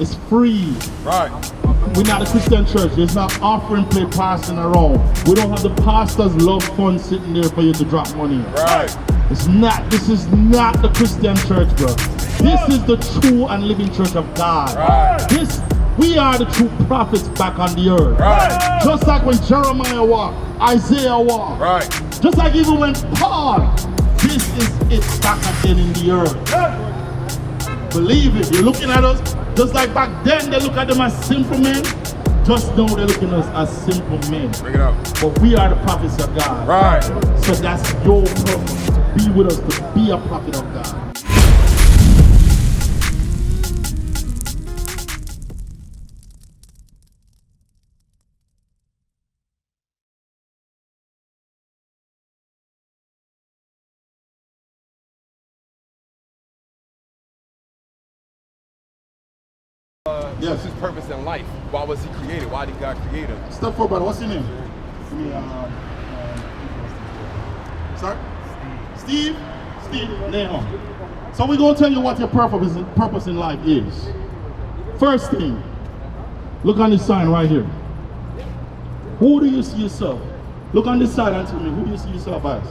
It's free. Right. We're not a Christian church. There's not offering plate passing around. We don't have the pastor's love fund sitting there for you to drop money. Right. This is not the Christian church, bro. This is the true and living church of God. Right. We are the true prophets back on the earth. Right. Just like when Jeremiah walked, Isaiah walked. Right. Just like even when Paul, this is it back again in the earth. Believe it. You're looking at us, just like back then they look at them as simple men. Just know they're looking at us as simple men. Bring it up. But we are the prophets of God. Right. So that's your purpose, to be with us, to be a prophet of God. What's his purpose in life? Why was he created? Why did God create him? Step forward, brother. What's your name? Sorry? Steve? Steve? Now. So we're going to tell you what your purpose in life is. First thing, look on this sign right here. Who do you see yourself? Look on this side and tell me, who do you see yourself as?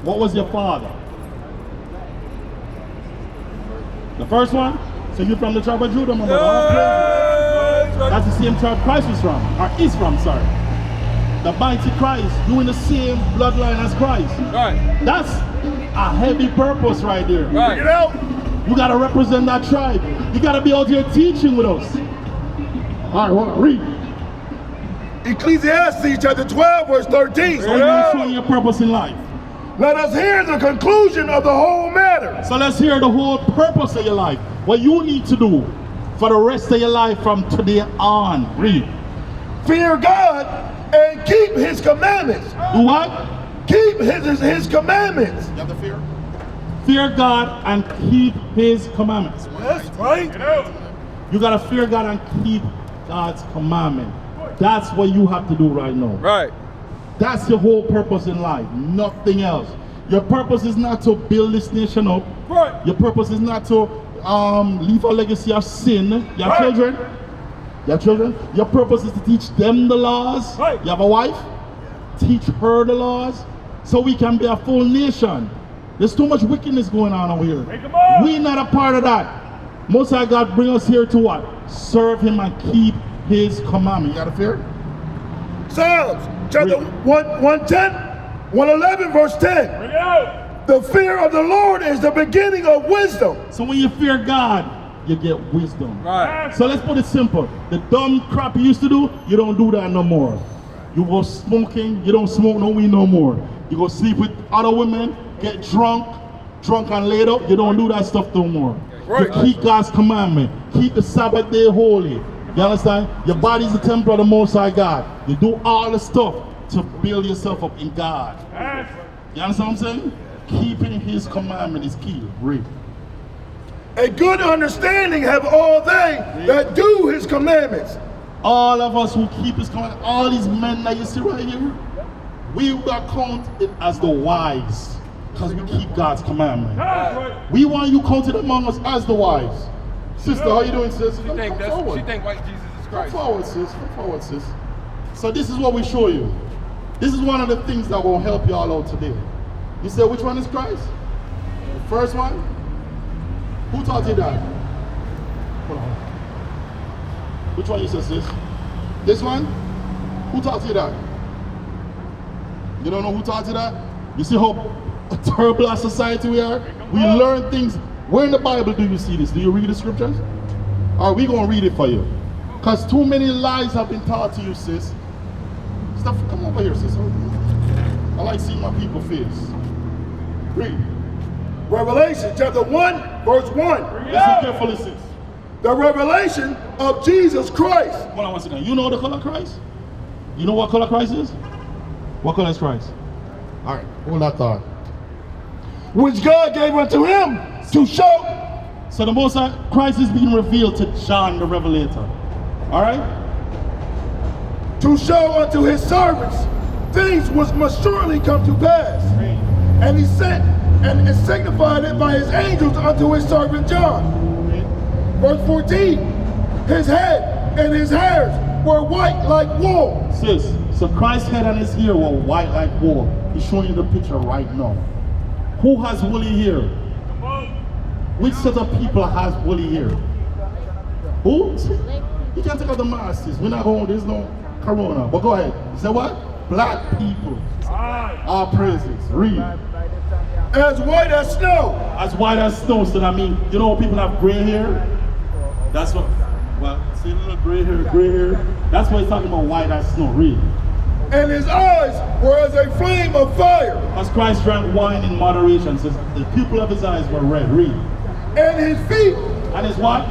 What was your father? The first one? So you're from the tribe of Judah, my brother. That's the same tribe Christ was from, or is from, sorry. The mighty Christ, you in the same bloodline as Christ. Right. That's a heavy purpose right there. Right. You know? You gotta represent that tribe. You gotta be out here teaching with us. All right, well, read. Ecclesiastes chapter 12, verse 13. So you're showing your purpose in life. Let us hear the conclusion of the whole matter. So let's hear the whole purpose of your life. What you need to do for the rest of your life from today on. Read. Fear God and keep his commandments. Do what? Keep his commandments. You have to fear? Fear God and keep his commandments. That's right. You gotta fear God and keep God's commandment. That's what you have to do right now. Right. That's your whole purpose in life, nothing else. Your purpose is not to build this nation up. Right. Your purpose is not to leave a legacy of sin. You have children? You have children? Your purpose is to teach them the laws. Right. You have a wife? Teach her the laws so we can be a full nation. There's too much wickedness going on over here. We're not a part of that. Most High God bring us here to what? Serve him and keep his commandment. You got to fear? Psalms chapter 110, 111, verse 10. The fear of the Lord is the beginning of wisdom. So when you fear God, you get wisdom. Right. So let's put it simple. The dumb crap you used to do, you don't do that no more. You go smoking, you don't smoke no weed no more. You go sleep with other women, get drunk and laid up, you don't do that stuff no more. Right. You keep God's commandment. Keep the Sabbath day holy. You understand? Your body's the temple of the Most High God. You do all the stuff to build yourself up in God. You understand what I'm saying? Keeping his commandment is key. Read. A good understanding have all they that do his commandments. All of us who keep his commandment, all these men that you see right here, we are counted as the wise because we keep God's commandment. We want you counted among us as the wise. Sister, how you doing, sis? She think white Jesus is Christ. Come forward, sis. Come forward, sis. So this is what we show you. This is one of the things that will help you all out today. You say, which one is Christ? The first one? Who taught you that? Hold on. Which one you say, sis? This one? Who taught you that? You don't know who taught you that? You see how terrible a society we are? We learn things. Where in the Bible do you see this? Do you read the scriptures? Or are we going to read it for you? Because too many lies have been taught to you, sis. Steph, come over here, sis. I like seeing my people's face. Read. Revelation chapter 1, verse 1. Listen carefully, sis. The revelation of Jesus Christ. Hold on one second. You know the color Christ? You know what color Christ is? What color is Christ? All right, hold that thought. Which God gave unto him to show. So the Most High Christ is being revealed to John the Revelator. All right? To show unto his servants things which must surely come to pass. And he sent and signified it by his angels unto his servant John. Verse 14, his head and his hairs were white like wool. Sis, so Christ's head and his hair were white like wool. He's showing you the picture right now. Who has woolly hair? Which set of people has woolly hair? Who? You can't take out the masses. We're not going, there's no corona. But go ahead. You say what? Black people. All praises. Read. As white as snow. As white as snow. So that means, you know, people have gray hair. That's what, well, see a little gray hair. That's what he's talking about, white as snow. Read. And his eyes were as a flame of fire. As Christ drank wine in moderation, says the pupil of his eyes were red. Read. And his feet. And his what?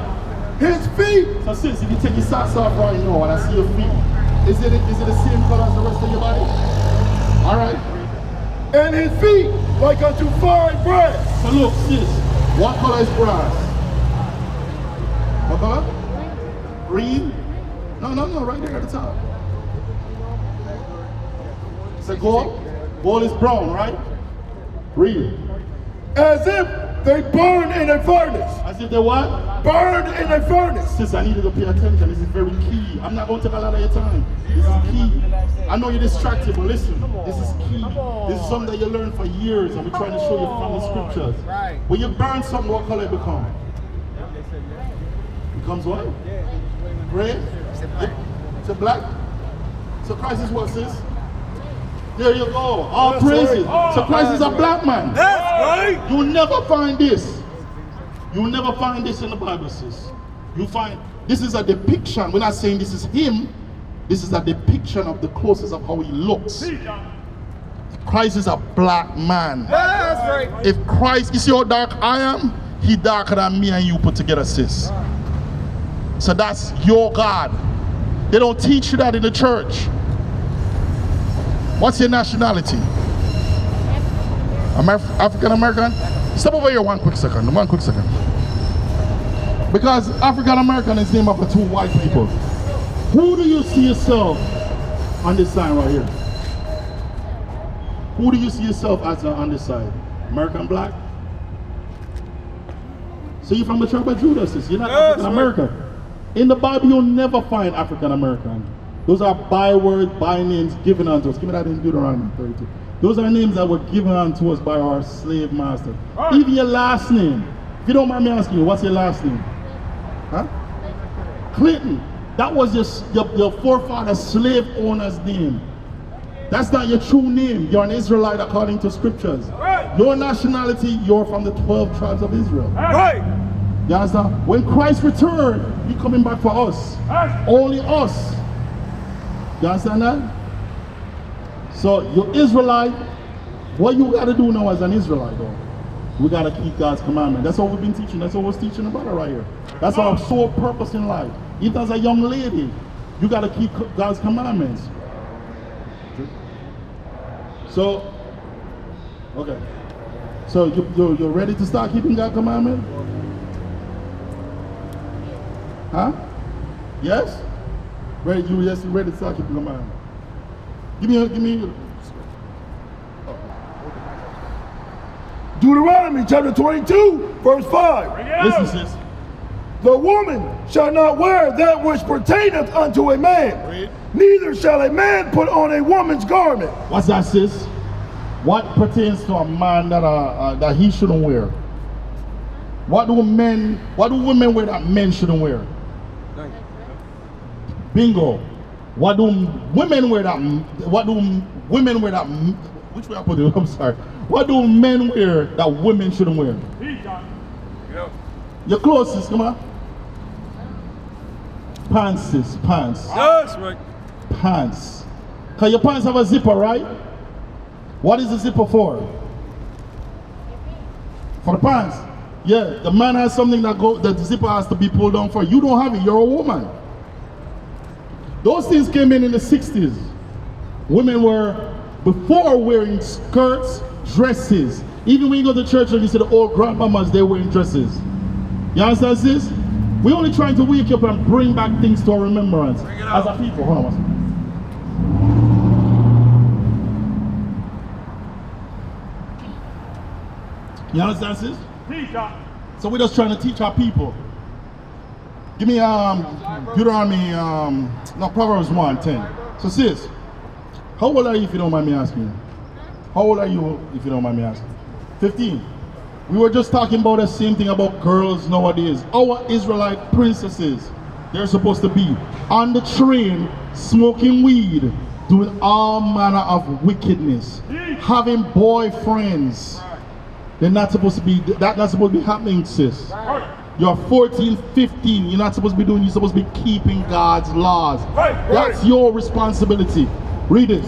His feet. So sis, if you take your socks off right now and I see your feet, is it the same color as the rest of your body? All right. And his feet like unto fine brass. So look, sis, what color is brass? What color? Green? No, right there at the top. Say gold? Gold is brown, right? Read. As if they burned in a furnace. As if they what? Burned in a furnace. Sis, I need you to pay attention. This is very key. I'm not going to take a lot of your time. This is key. I know you're distracted, but listen. This is key. This is something that you learned for years, and we're trying to show you from the scriptures. When you burn something, what color it becomes? Becomes what? Gray? It's a black? So Christ is what, sis? There you go. All praises. So Christ is a black man. That's right. You will never find this. You will never find this in the Bible, sis. You find this is a depiction. We're not saying this is him. This is a depiction of the closest of how he looks. Christ is a black man. That's right. If Christ, you see how dark I am? He darker than me and you put together, sis. So that's your God. They don't teach you that in the church. What's your nationality? African American? Step over here one quick second. Because African American is named after two white people. Who do you see yourself on this side right here? Who do you see yourself as on this side? American black? So you're from the tribe of Judah, sis. You're not African American. In the Bible, you'll never find African American. Those are bywords, by names given unto us. Give me that in Deuteronomy 32. Those are names that were given unto us by our slave master. Even your last name. If you don't mind me asking you, what's your last name? Huh? Clinton. That was your forefather's slave owner's name. That's not your true name. You're an Israelite according to scriptures. Your nationality, you're from the 12 tribes of Israel. Right. You understand? When Christ returned, he's coming back for us. Only us. You understand that? So you're Israelite. What you got to do now as an Israelite, though? We got to keep God's commandment. That's what we've been teaching. That's what we're teaching about it right here. That's our sole purpose in life. Even as a young lady, you got to keep God's commandments. So, okay. So you're ready to start keeping God's commandment? Huh? Yes? Ready? You ready to start keeping commandment? Give me. Deuteronomy chapter 22, verse 5. Listen, sis. The woman shall not wear that which pertaineth unto a man, neither shall a man put on a woman's garment. What's that, sis? What pertains to a man that he shouldn't wear? What do women wear that men shouldn't wear? Bingo. What do women wear that? Which way I put it? I'm sorry. What do men wear that women shouldn't wear? Your clothes, sis, come on. Pants, sis, pants. That's right. Pants. Because your pants have a zipper, right? What is the zipper for? For the pants. Yeah, the man has something that the zipper has to be pulled down for. You don't have it, you're a woman. Those things came in the 60s. Women were, before wearing skirts, dresses. Even when you go to church and you see the old grandmamas, they're wearing dresses. You understand this? We're only trying to wake up and bring back things to our remembrance as a people. Hold on. You understand, sis? So we're just trying to teach our people. Give me Deuteronomy, Proverbs 1:10. So sis, how old are you if you don't mind me asking? How old are you if you don't mind me asking? 15. We were just talking about the same thing about girls nowadays. Our Israelite princesses, they're supposed to be on the train, smoking weed, doing all manner of wickedness, having boyfriends. They're not supposed to be, that's not supposed to be happening, sis. You're 14, 15, you're not supposed to be doing, you're supposed to be keeping God's laws. That's your responsibility. Read it.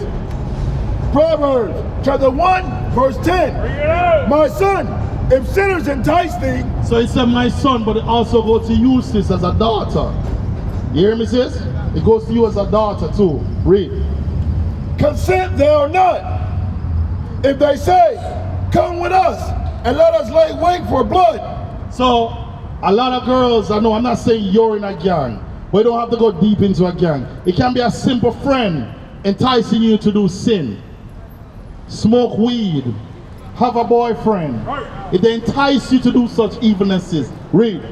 Proverbs chapter 1, verse 10. My son, if sinners entice thee. So it said my son, but it also goes to you, sis, as a daughter. You hear me, sis? It goes to you as a daughter too. Read. Consent thou not. If they say, come with us, and let us lay wait for blood. So, a lot of girls, I know, I'm not saying you're in a gang, but you don't have to go deep into a gang. It can be a simple friend enticing you to do sin. Smoke weed. Have a boyfriend. If they entice you to do such evilnesses, read.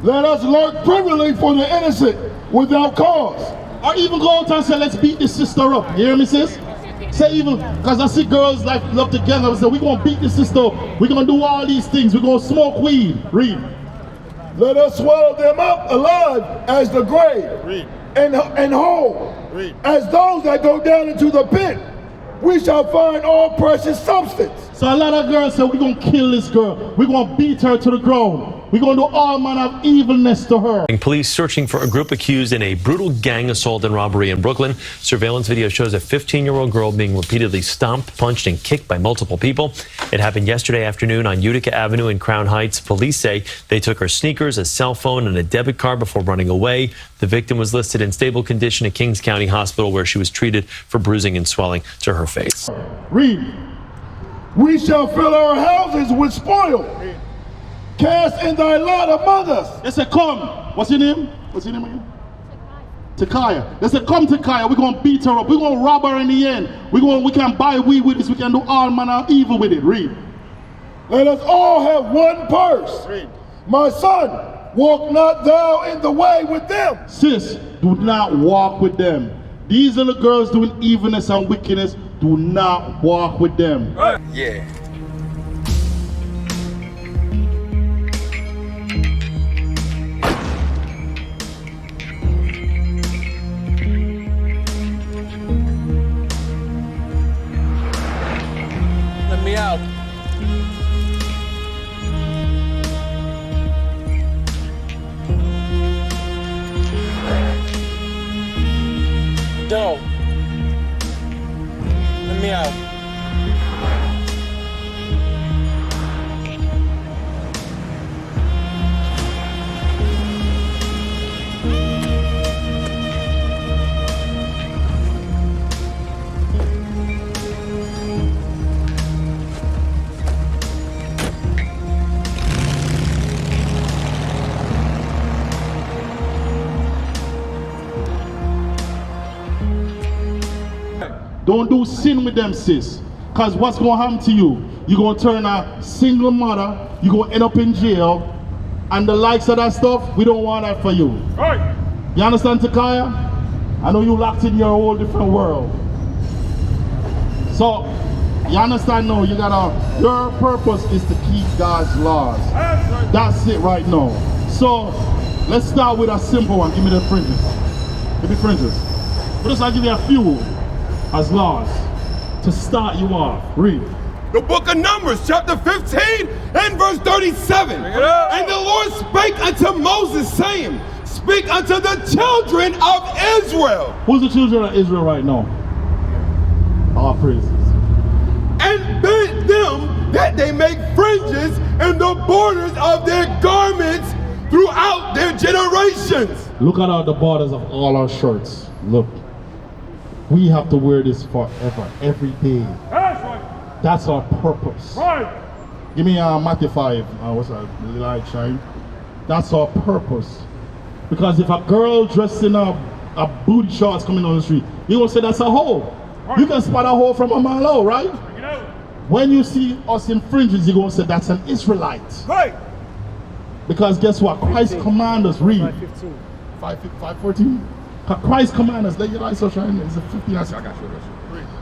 Let us lurk privily for the innocent without cause. Or even go out and say, let's beat this sister up. You hear me, sis? Say even, because I see girls like love to gang up and say, we're going to beat this sister up. We're going to do all these things. We're going to smoke weed. Read. Let us swallow them up alive as the grave. Read. And whole. Read. As those that go down into the pit. We shall find all precious substance. So a lot of girls say, we're going to kill this girl. We're going to beat her to the ground. We're going to do all manner of evilness to her. Police searching for a group accused in a brutal gang assault and robbery in Brooklyn. Surveillance video shows a 15-year-old girl being repeatedly stomped, punched, and kicked by multiple people. It happened yesterday afternoon on Utica Avenue in Crown Heights. Police say they took her sneakers, a cell phone, and a debit card before running away. The victim was listed in stable condition at Kings County Hospital, where she was treated for bruising and swelling to her face. Read. We shall fill our houses with spoil. Cast in thy lot among us. They said, come. What's your name? What's your name again? Takaya. They said, come Takaya. We're going to beat her up. We're going to rob her in the end. We can buy weed with this. We can do all manner of evil with it. Read. Let us all have one purse. Read. My son, walk not thou in the way with them. Sis, do not walk with them. These are the girls doing evilness and wickedness. Do not walk with them. Yeah. Let me out. Don't. Let me out. Don't do sin with them, sis. Because what's going to happen to you? You're going to turn a single mother, you're going to end up in jail, and the likes of that stuff, we don't want that for you. Right. You understand, Takaya? I know you locked in your whole different world. So, you understand now, your purpose is to keep God's laws. That's it right now. So, let's start with a simple one. Give me the fringes. Give me fringes. But just I'll give you a few as laws to start you off. Read. The book of Numbers, chapter 15 and verse 37. And the Lord spake unto Moses, saying, speak unto the children of Israel. Who's the children of Israel right now? All praises. And bid them that they make fringes in the borders of their garments throughout their generations. Look at all the borders of all our shirts. Look. We have to wear this forever, every day. That's our purpose. Right. Give me Matthew 5. What's that? The light shine. That's our purpose. Because if a girl dressed in a booty shorts coming on the street, you gonna say that's a hoe. Right. You can spot a hoe from a mile out, right? When you see us infringes, you're going to say that's an Israelite. Right. Because guess what? Christ command us, read. 5:15. 5:14. Christ command us, let your light so shine. Is it 15? I got you.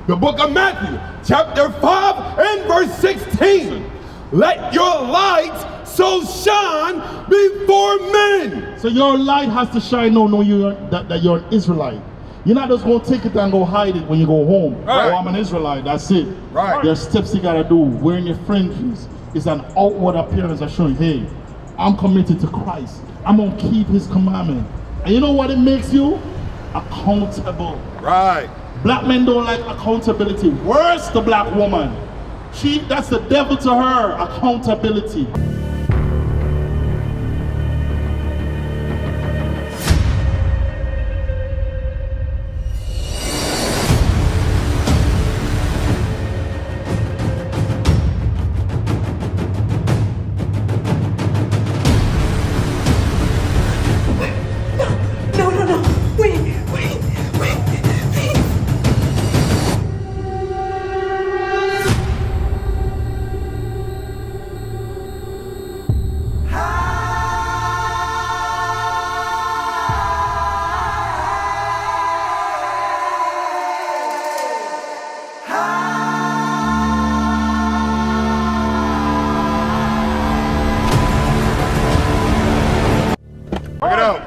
The book of Matthew, chapter 5 and verse 16. Let your light so shine before men. So your light has to shine now, that you're an Israelite. You're not just going to take it and go hide it when you go home. Right. Oh, I'm an Israelite, that's it. Right. There's steps you got to do. Wearing your fringes is an outward appearance of showing, hey, I'm committed to Christ. I'm going to keep his commandment. And you know what it makes you? Accountable. Right. Black men don't like accountability. Worse, the black woman. That's the devil to her, accountability.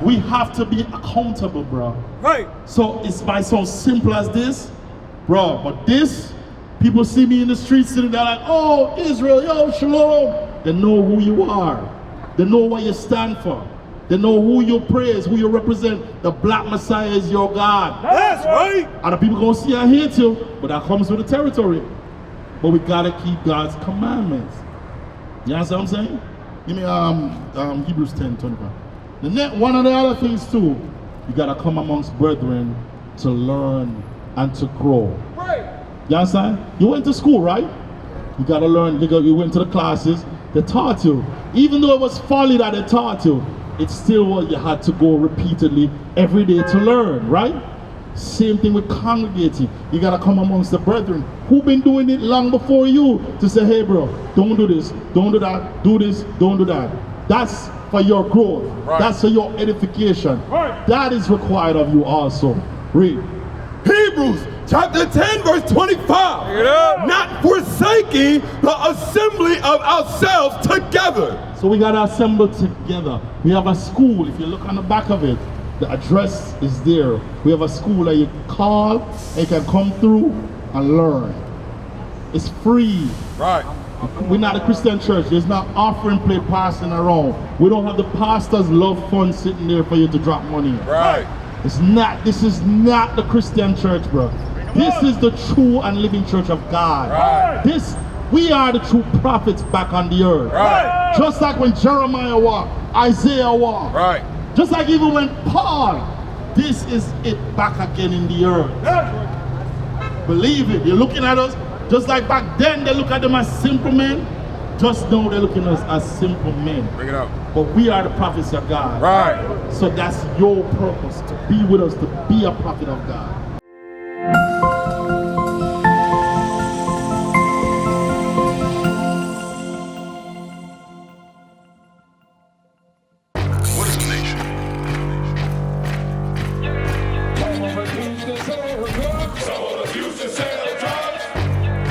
We have to be accountable, bro. Right. So it's by so simple as this, bro. But this, people see me in the streets sitting there like, oh, Israel, yo, shalom. They know who you are. They know what you stand for. They know who you praise, who you represent. The black Messiah is your God. That's right. Other people gonna see and hate you, but that comes with the territory. But we gotta keep God's commandments. You understand what I'm saying? Give me Hebrews 10:25. One of the other things too, you gotta come amongst brethren to learn and to grow. Right. You understand? You went to school, right? You gotta learn. You went to the classes. They taught you. Even though it was folly that they taught you, it's still what you had to go repeatedly every day to learn, right? Same thing with congregating. You gotta come amongst the brethren who've been doing it long before you to say, hey bro, don't do this, don't do that, do this, don't do that. That's for your growth. Right. That's for your edification. Right. That is required of you also. Read. Hebrews chapter 10 verse 25. Not forsaking the assembly of ourselves together. So we gotta assemble together. We have a school. If you look on the back of it, the address is there. We have a school that you call and you can come through and learn. It's free. Right. We're not a Christian church. There's not offering plate passing around. We don't have the pastors love fund sitting there for you to drop money. Right. It's not. This is not the Christian church, bro. This is the true and living church of God. Right. We are the true prophets back on the earth. Right. Just like when Jeremiah walked, Isaiah walked. Right. Just like even when Paul, this is it back again in the earth. Believe it. You're looking at us, just like back then they look at them as simple men. Just know they're looking at us as simple men. Bring it up. But we are the prophets of God. Right. So that's your purpose, to be with us, to be a prophet of God. What is a nation?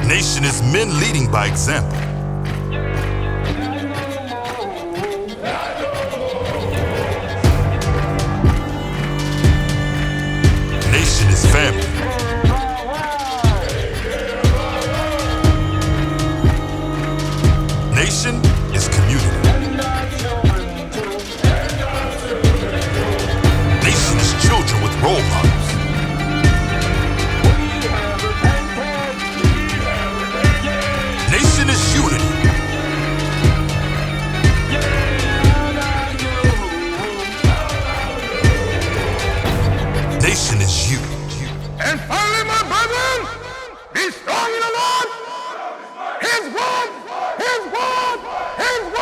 Nation is men leading by example. Nation is family. Nation is community. Nation is children with role models. Nation is unity. Nation is you. And finally, my brethren, be strong in the Lord. His word, His word, His word.